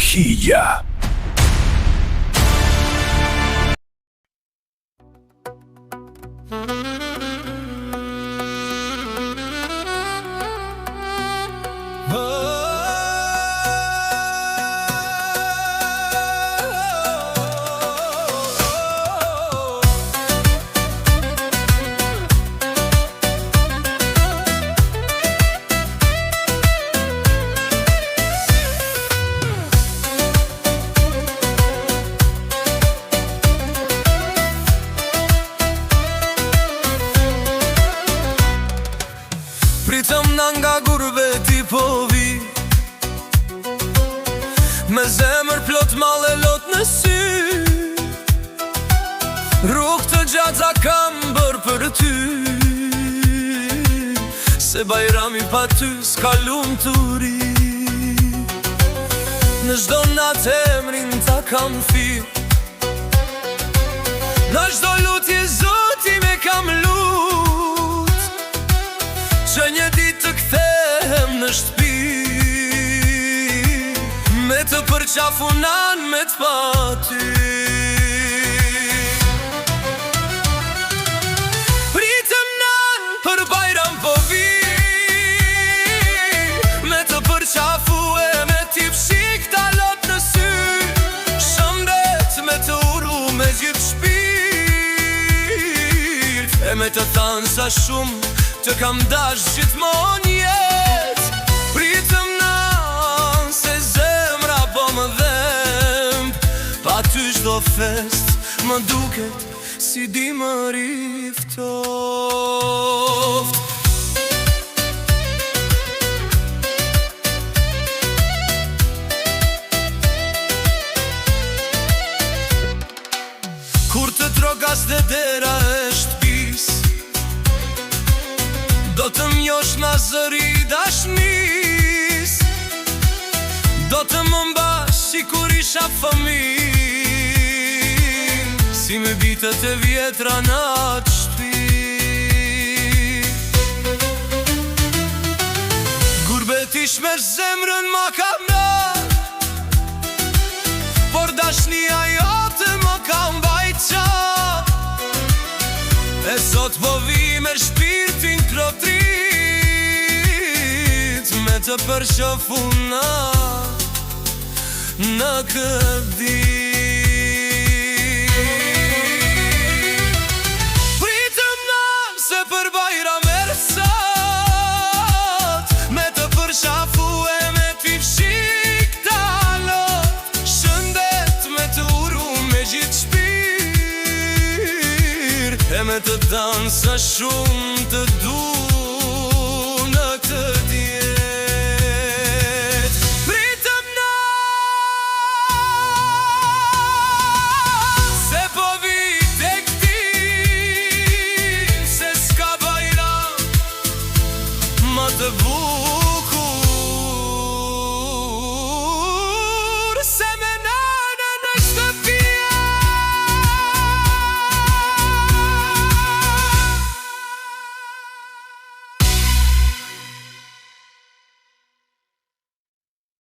Hija. Pritëm na nga gurve ti po vi, me zemër plot mall e lot në sy. Rrugë të gjata kam bër për ty, se bajrami pa ty s'ka lumturi. Në çdo natë emrin ta kam fir, në çdo lutje zoti me kam lut, që një ditë të kthehem në shtëpi, me të përqafunan me të pati. Pritëm nan për bajram po vi, me të përqafue me t'i pshik talot në sy. Shëndet me të uru me gjithë shpirt, e me të thanë sa shumë të kam dash gjithmon jet. Pritëm nan se zemra po më dhemb, pa ty çdo fest më duket si dimëri ftoft. Kur të trogas dhe dera e shtëpis, do të mjosh nga zëri dashnis, do të më mbash si kur isha fëmijë, si me vitët e vjetra në atë shtëpi. Gurbetish me zemrën ma ka mrar, por dashnia jote më ka mbajt qat. E sot po vi me shpirtin krotrit, me të përshofuna në këtë ditë. Pritëm nan se për bajram ersat, me të përshafue me t'i fshik talot. Shëndet me të uru me gjithë shpirt, e me të danë sa shumë të du.